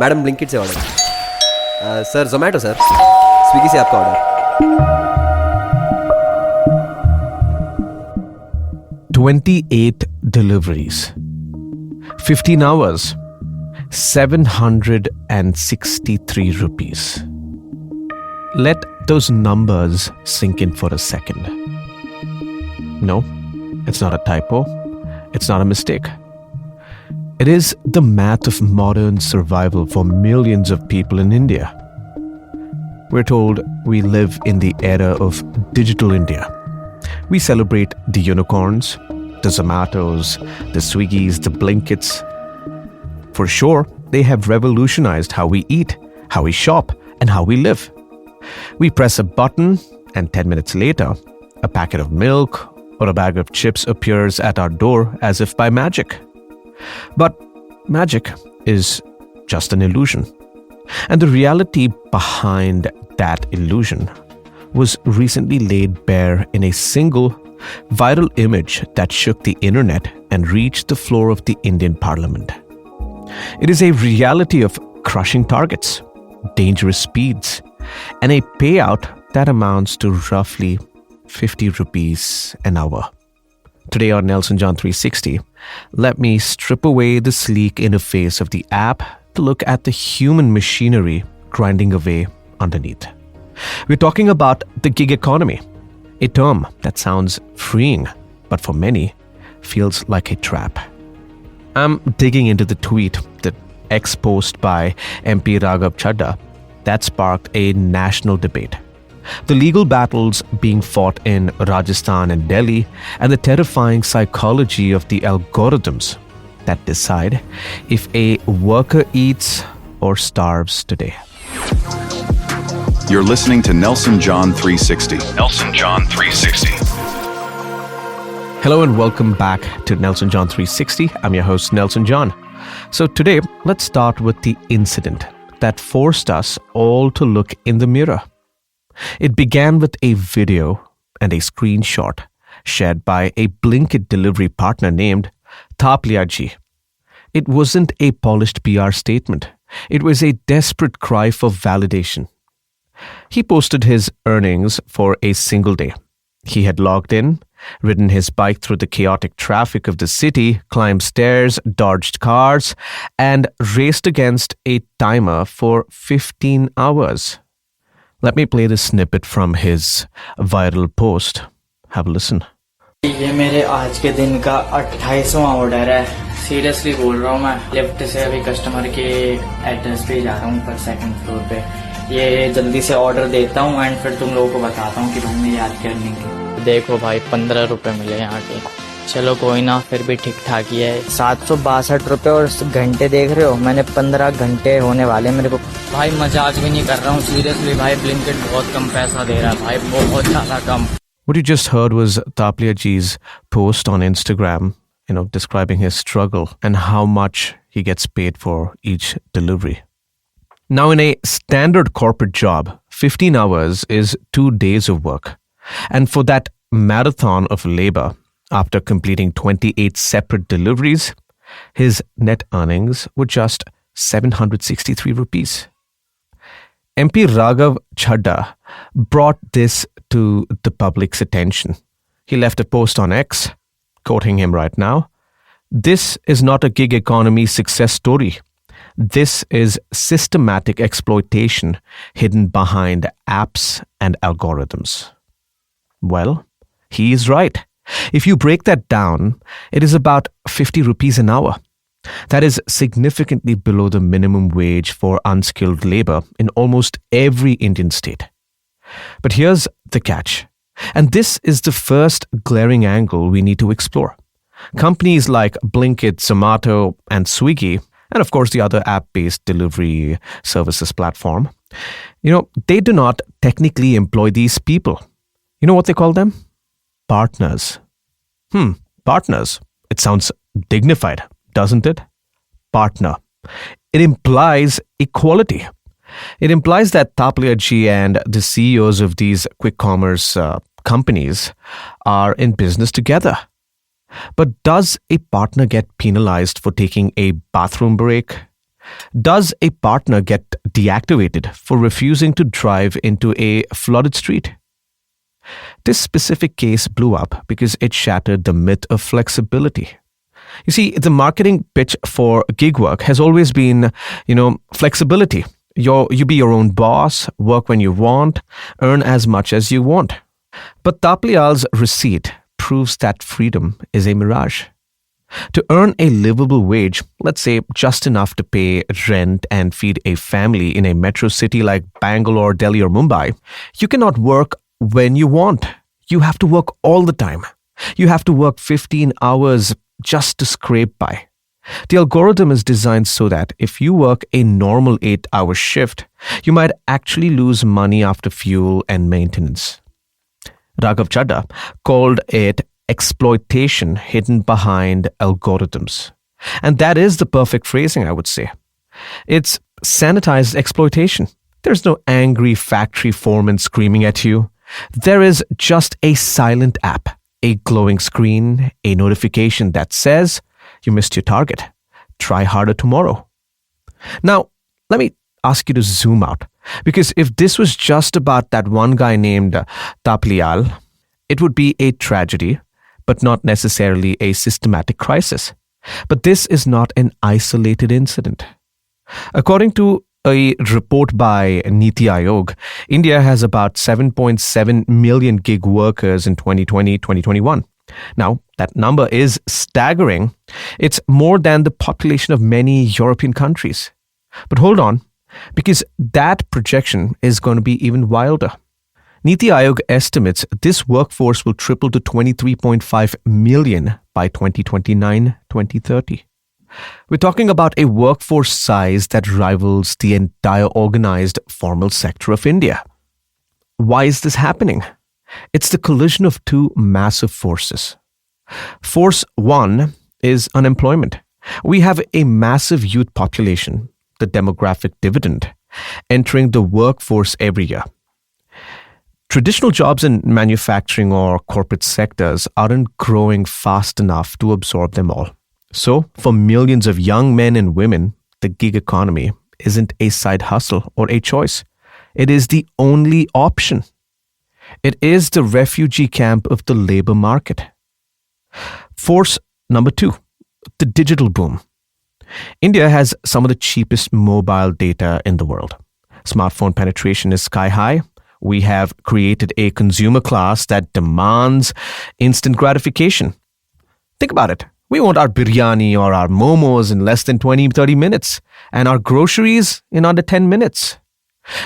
Madam Blinkit से order. Sir Zomato sir, Swiggy से आपका order. 28 deliveries, 15 hours, 763 rupees. Let those numbers sink in for a second. No, it's not a typo. It's not a mistake. It is the math of modern survival for millions of people in India. We're told we live in the era of digital India. We celebrate the unicorns, the Zomatos, the Swiggys, the Blinkits. For sure, they have revolutionized how we eat, how we shop, and how we live. We press a button, and 10 minutes later, a packet of milk or a bag of chips appears at our door as if by magic. But magic is just an illusion. And the reality behind that illusion was recently laid bare in a single viral image that shook the internet and reached the floor of the Indian Parliament. It is a reality of crushing targets, dangerous speeds, and a payout that amounts to roughly 50 rupees an hour. Today on Nelson John 360, let me strip away the sleek interface of the app to look at the human machinery grinding away underneath. We're talking about the gig economy, a term that sounds freeing, but for many feels like a trap. I'm digging into the tweet, the X post by MP Raghav Chadha, that sparked a national debate. The legal battles being fought in Rajasthan and Delhi, and the terrifying psychology of the algorithms that decide if a worker eats or starves today. You're listening to Nelson John 360. Nelson John 360. Hello and welcome back to Nelson John 360. I'm your host, Nelson John. So today, let's start with the incident that forced us all to look in the mirror. It began with a video and a screenshot shared by a Blinkit delivery partner named Tapliaji. It wasn't a polished PR statement. It was a desperate cry for validation. He posted his earnings for a single day. He had logged in, ridden his bike through the chaotic traffic of the city, climbed stairs, dodged cars, and raced against a timer for 15 hours. Let me play this snippet from his viral post. Have a listen. ये मेरे आज के दिन का 28वां order है। Seriously बोल रहा हूँ, मैं लिफ्ट से अभी कस्टमर के एड्रेस पे जा रहा हूँ पर सेकंड फ्लोर पे। ये जल्दी से ऑर्डर देता हूँ एंड फिर तुम लोगों को बताता हूँ कि भाई मेरी आज की अर्निंग की। देखो भाई 15 रुपए मिले यहाँ के। चलो कोई ना, फिर भी ठीक ठाक ही है। 762 रुपए और घंटे देख रहे हो, मैंने 15 घंटे होने वाले मेरे को। भाई मजाक भी नहीं कर रहा हूँ, सीरियसली भाई ब्लिंकिट बहुत कम पैसा दे रहा है भाई, बहुत ज्यादा कम। What you just heard was Tapliaji's post on Instagram, describing his struggle and how much he gets paid for each delivery. Now, in a standard corporate job, 15 hours is 2 days of work. And for that marathon of labor, after completing 28 separate deliveries, his net earnings were just 763 rupees. MP Raghav Chadha brought this to the public's attention. He left a post on X, quoting him right now, "This is not a gig economy success story. This is systematic exploitation hidden behind apps and algorithms." Well, he is right. If you break that down, it is about 50 rupees an hour. That is significantly below the minimum wage for unskilled labor in almost every Indian state. But here's the catch, and this is the first glaring angle we need to explore. Companies like Blinkit, Zomato, and Swiggy, and of course the other app-based delivery services platform, they do not technically employ these people. You know what they call them? Partners. Partners. It sounds dignified, doesn't it? Partner. It implies equality. It implies that Tapliaji and the CEOs of these quick commerce companies are in business together. But does a partner get penalized for taking a bathroom break, Does a partner get deactivated for refusing to drive into a flooded street? This specific case blew up because it shattered the myth of flexibility. You see, the marketing pitch for gig work has always been, flexibility. You be your own boss, work when you want, earn as much as you want. But Taplial's receipt proves that freedom is a mirage. To earn a livable wage, let's say just enough to pay rent and feed a family in a metro city like Bangalore, Delhi, or Mumbai, you cannot work when you want. You have to work all the time. You have to work 15 hours just to scrape by. The algorithm is designed so that if you work a normal 8-hour shift, you might actually lose money after fuel and maintenance. Raghav Chadha called it exploitation hidden behind algorithms. And that is the perfect phrasing, I would say. It's sanitized exploitation. There's no angry factory foreman screaming at you. There is just a silent app, a glowing screen, a notification that says, you missed your target. Try harder tomorrow. Now, let me ask you to zoom out. Because if this was just about that one guy named Taplial, it would be a tragedy, but not necessarily a systematic crisis. But this is not an isolated incident. According to a report by Niti Aayog, India has about 7.7 million gig workers in 2020-2021. Now, that number is staggering. It's more than the population of many European countries. But hold on, because that projection is going to be even wilder. Niti Aayog estimates this workforce will triple to 23.5 million by 2029-2030. We're talking about a workforce size that rivals the entire organized formal sector of India. Why is this happening? It's the collision of two massive forces. Force one is unemployment. We have a massive youth population, the demographic dividend, entering the workforce every year. Traditional jobs in manufacturing or corporate sectors aren't growing fast enough to absorb them all. So, for millions of young men and women, the gig economy isn't a side hustle or a choice. It is the only option. It is the refugee camp of the labor market. Force number 2, the digital boom. India has some of the cheapest mobile data in the world. Smartphone penetration is sky high. We have created a consumer class that demands instant gratification. Think about it. We want our biryani or our momos in less than 20-30 minutes and our groceries in under 10 minutes.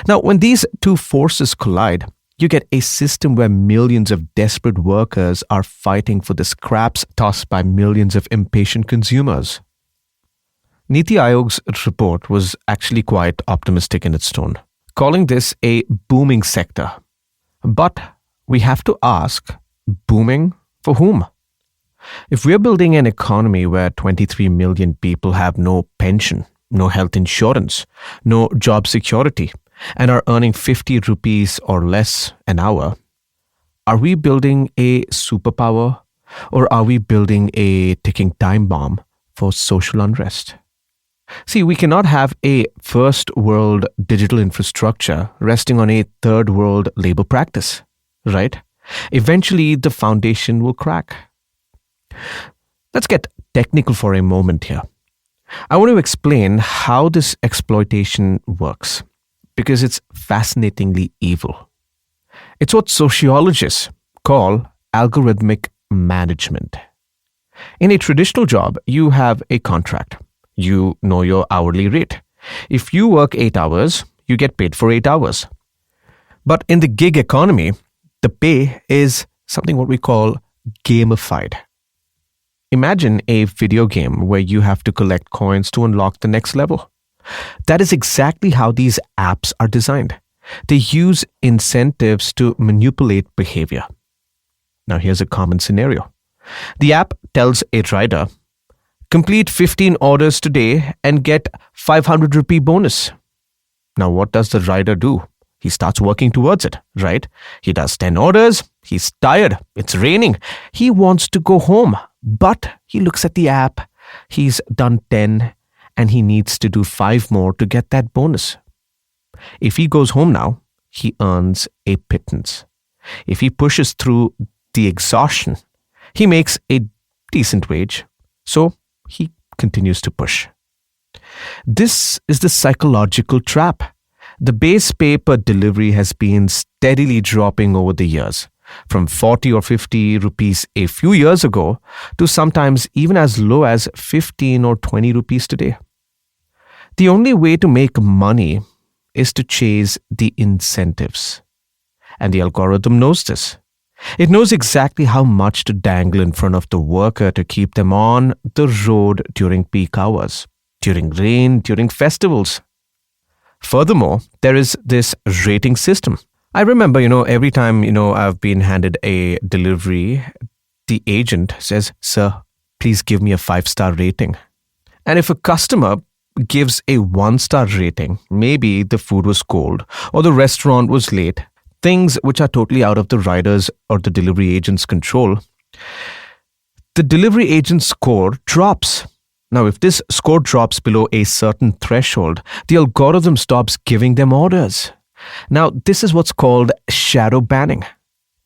Now, when these two forces collide, you get a system where millions of desperate workers are fighting for the scraps tossed by millions of impatient consumers. Niti Aayog's report was actually quite optimistic in its tone, calling this a booming sector. But we have to ask, booming for whom? If we're building an economy where 23 million people have no pension, no health insurance, no job security, and are earning 50 rupees or less an hour, are we building a superpower or are we building a ticking time bomb for social unrest? See, we cannot have a first world digital infrastructure resting on a third world labor practice, right? Eventually, the foundation will crack. Let's get technical for a moment here. I want to explain how this exploitation works because it's fascinatingly evil. It's what sociologists call algorithmic management. In a traditional job, you have a contract. You know your hourly rate. If you work 8 hours, you get paid for 8 hours. But in the gig economy, the pay is something what we call gamified. Imagine a video game where you have to collect coins to unlock the next level. That is exactly how these apps are designed. They use incentives to manipulate behavior. Now here's a common scenario. The app tells a rider, complete 15 orders today and get 500 rupee bonus. Now what does the rider do? He starts working towards it, right? He does 10 orders. He's tired. It's raining. He wants to go home, but he looks at the app. He's done 10 and he needs to do 5 more to get that bonus. If he goes home now, he earns a pittance. If he pushes through the exhaustion, he makes a decent wage, so he continues to push. This is the psychological trap. The base pay per delivery has been steadily dropping over the years, from 40 or 50 rupees a few years ago to sometimes even as low as 15 or 20 rupees today. The only way to make money is to chase the incentives. And the algorithm knows this. It knows exactly how much to dangle in front of the worker to keep them on the road during peak hours, during rain, during festivals. Furthermore, there is this rating system. I remember, every time, I've been handed a delivery, the agent says, "Sir, please give me a 5-star rating." And if a customer gives a 1-star rating, maybe the food was cold or the restaurant was late, things which are totally out of the rider's or the delivery agent's control, the delivery agent's score drops. Now, if this score drops below a certain threshold, the algorithm stops giving them orders. Now, this is what's called shadow banning.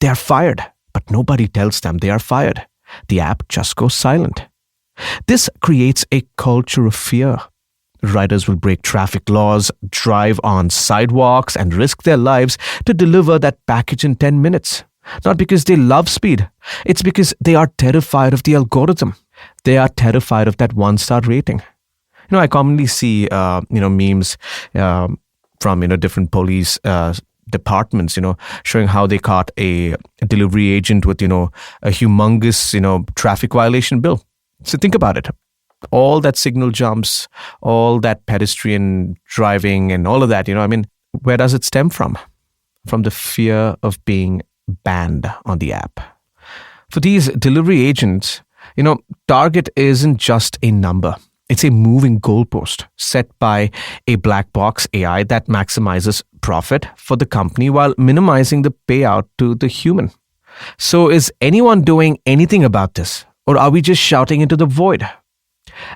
They are fired, but nobody tells them they are fired. The app just goes silent. This creates a culture of fear. Riders will break traffic laws, drive on sidewalks, and risk their lives to deliver that package in 10 minutes. Not because they love speed. It's because they are terrified of the algorithm. They are terrified of that 1-star rating. I commonly see, memes from, different police departments, showing how they caught a delivery agent with, a humongous, traffic violation bill. So think about it. All that signal jumps, all that pedestrian driving and all of that, where does it stem from? From the fear of being banned on the app. For these delivery agents, target isn't just a number. It's a moving goalpost set by a black box AI that maximizes profit for the company while minimizing the payout to the human. So is anyone doing anything about this? Or are we just shouting into the void?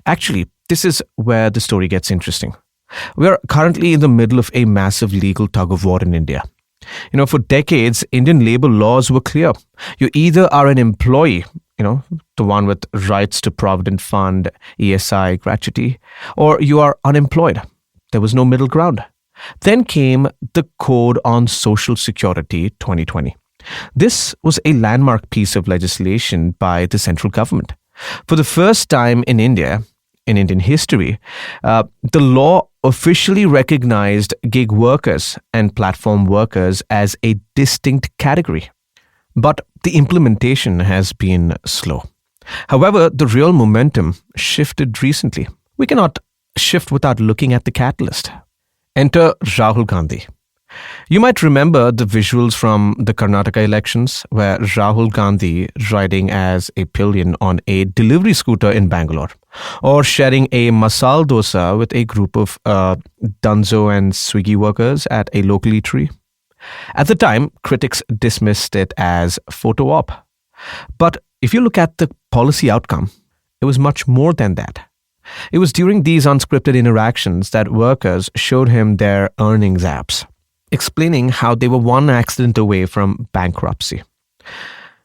Actually, this is where the story gets interesting. We are currently in the middle of a massive legal tug-of-war in India. For decades, Indian labor laws were clear. You either are an employee, the one with rights to Provident Fund, ESI, gratuity, or you are unemployed. There was no middle ground. Then came the Code on Social Security 2020. This was a landmark piece of legislation by the central government. For the first time in India, in Indian history, the law officially recognized gig workers and platform workers as a distinct category. But the implementation has been slow. However, the real momentum shifted recently. We cannot shift without looking at the catalyst. Enter Rahul Gandhi. You might remember the visuals from the Karnataka elections where Rahul Gandhi riding as a pillion on a delivery scooter in Bangalore, or sharing a masala dosa with a group of Dunzo and Swiggy workers at a local eatery. At the time, critics dismissed it as photo op. But if you look at the policy outcome, it was much more than that. It was during these unscripted interactions that workers showed him their earnings apps, explaining how they were one accident away from bankruptcy.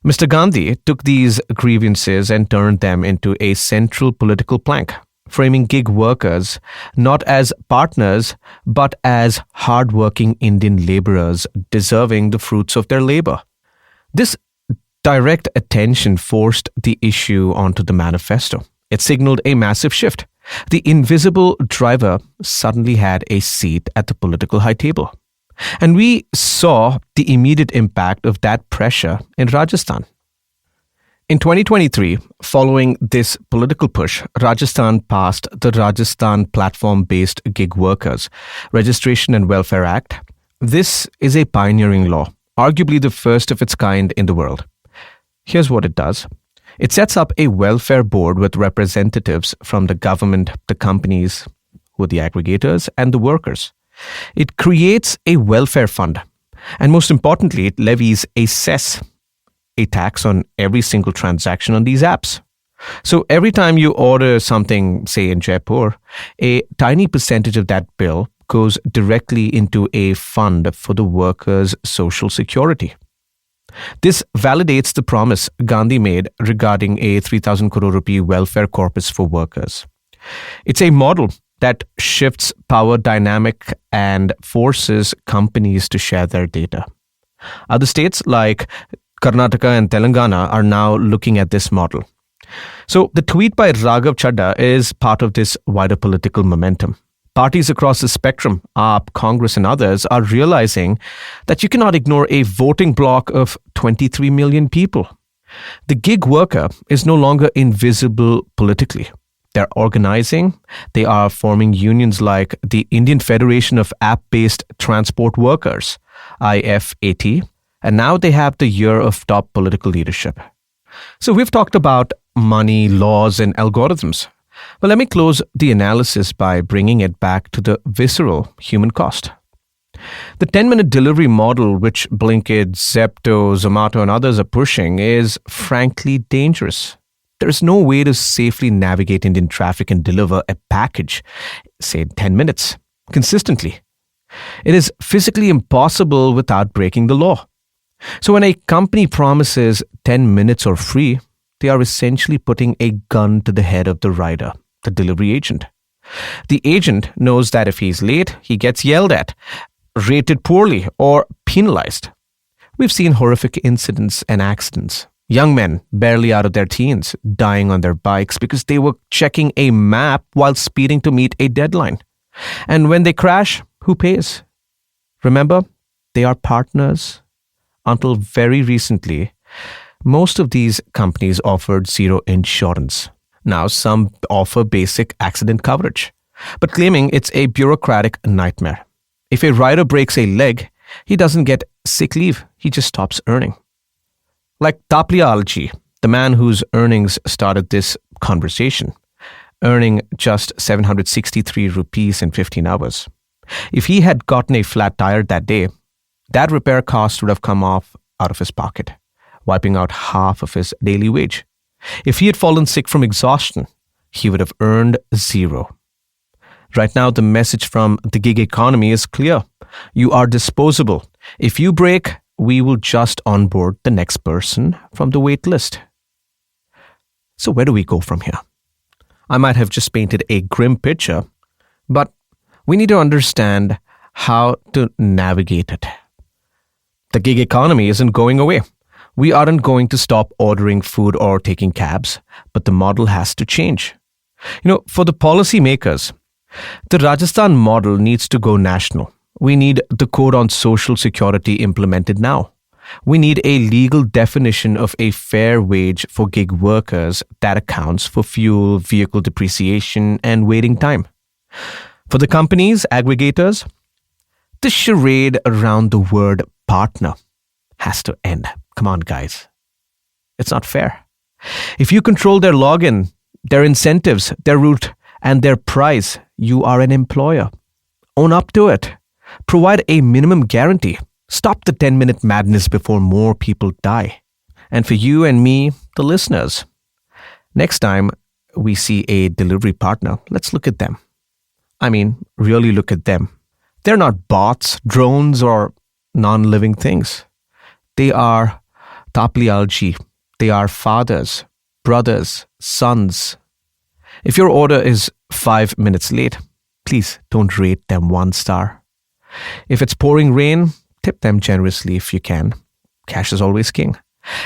Mr. Gandhi took these grievances and turned them into a central political plank, framing gig workers not as partners, but as hard-working Indian laborers deserving the fruits of their labor. This direct attention forced the issue onto the manifesto. It signaled a massive shift. The invisible driver suddenly had a seat at the political high table. And we saw the immediate impact of that pressure in Rajasthan. In 2023, following this political push, Rajasthan passed the Rajasthan Platform-Based Gig Workers Registration and Welfare Act. This is a pioneering law, arguably the first of its kind in the world. Here's what it does. It sets up a welfare board with representatives from the government, the companies, who are the aggregators, and the workers. It creates a welfare fund, and most importantly, it levies a cess, a tax on every single transaction on these apps. So every time you order something, say in Jaipur, a tiny percentage of that bill goes directly into a fund for the workers' social security. This validates the promise Gandhi made regarding a 3,000 crore rupee welfare corpus for workers. It's a model that shifts power dynamic and forces companies to share their data. Other states like Karnataka and Telangana are now looking at this model. So the tweet by Raghav Chadha is part of this wider political momentum. Parties across the spectrum, AAP, Congress and others, are realizing that you cannot ignore a voting bloc of 23 million people. The gig worker is no longer invisible politically. They're organizing. They are forming unions like the Indian Federation of App-Based Transport Workers, IFAT, and now they have the year of top political leadership. So we've talked about money, laws, and algorithms. But let me close the analysis by bringing it back to the visceral human cost. The 10-minute delivery model, which Blinkit, Zepto, Zomato, and others are pushing, is frankly dangerous. There is no way to safely navigate Indian traffic and deliver a package, say, in 10 minutes, consistently. It is physically impossible without breaking the law. So when a company promises 10 minutes or free, they are essentially putting a gun to the head of the rider, the delivery agent. The agent knows that if he's late, he gets yelled at, rated poorly, or penalized. We've seen horrific incidents and accidents. Young men, barely out of their teens, dying on their bikes because they were checking a map while speeding to meet a deadline. And when they crash, who pays? Remember, they are partners. Until very recently, most of these companies offered zero insurance. Now some offer basic accident coverage, but claiming it's a bureaucratic nightmare. If a rider breaks a leg, he doesn't get sick leave, he just stops earning. Like Taplialji, the man whose earnings started this conversation, earning just 763 rupees in 15 hours. If he had gotten a flat tire that day, that repair cost would have come off out of his pocket, wiping out half of his daily wage. If he had fallen sick from exhaustion, he would have earned zero. Right now, the message from the gig economy is clear. You are disposable. If you break, we will just onboard the next person from the wait list. So where do we go from here? I might have just painted a grim picture, but we need to understand how to navigate it. The gig economy isn't going away. We aren't going to stop ordering food or taking cabs, but the model has to change. For the policymakers, the Rajasthan model needs to go national. We need the code on social security implemented now. We need a legal definition of a fair wage for gig workers that accounts for fuel, vehicle depreciation, and waiting time. For the companies, aggregators, the charade around the word partner has to end. Come on, guys. It's not fair. If you control their login, their incentives, their route, and their price, you are an employer. Own up to it. Provide a minimum guarantee. Stop the 10-minute madness before more people die. And for you and me, the listeners, next time we see a delivery partner, let's look at them. I mean, really look at them. They're not bots, drones, or non-living things. They are Taplialji. They are fathers, brothers, sons. If your order is 5 minutes late, please don't rate them 1 star. If it's pouring rain, tip them generously if you can. Cash is always king.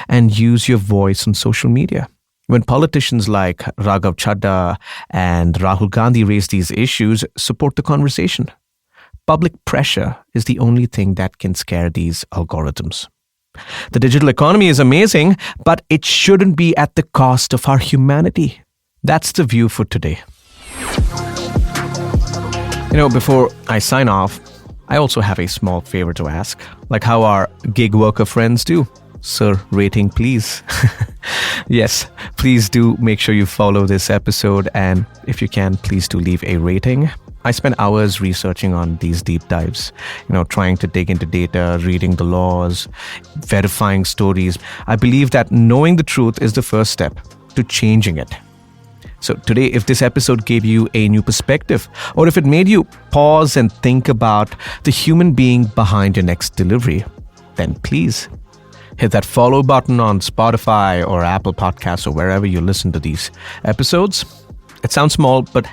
And use your voice on social media. When politicians like Raghav Chadha and Rahul Gandhi raise these issues, support the conversation. Public pressure is the only thing that can scare these algorithms. The digital economy is amazing, but it shouldn't be at the cost of our humanity. That's the view for today. Before I sign off, I also have a small favor to ask, like how our gig worker friends do. Sir, rating please. Yes, please do make sure you follow this episode, and if you can, please do leave a rating. I spent hours researching on these deep dives, trying to dig into data, reading the laws, verifying stories. I believe that knowing the truth is the first step. to changing it. So today, if this episode gave you a new perspective, or if it made you pause and think about the human being behind your next delivery, then please hit that follow button on Spotify or Apple Podcasts or wherever you listen to these episodes. It sounds small, but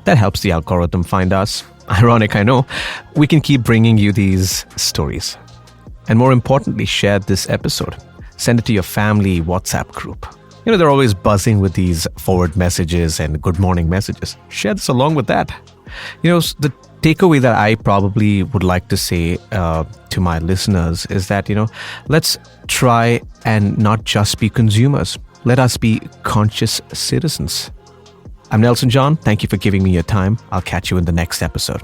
that helps the algorithm find us. Ironic, I know. We can keep bringing you these stories. And more importantly, share this episode. Send it to your family WhatsApp group. They're always buzzing with these forward messages and good morning messages. Share this along with that. The takeaway that I probably would like to say to my listeners is that, let's try and not just be consumers. Let us be conscious citizens. I'm Nelson John. Thank you for giving me your time. I'll catch you in the next episode.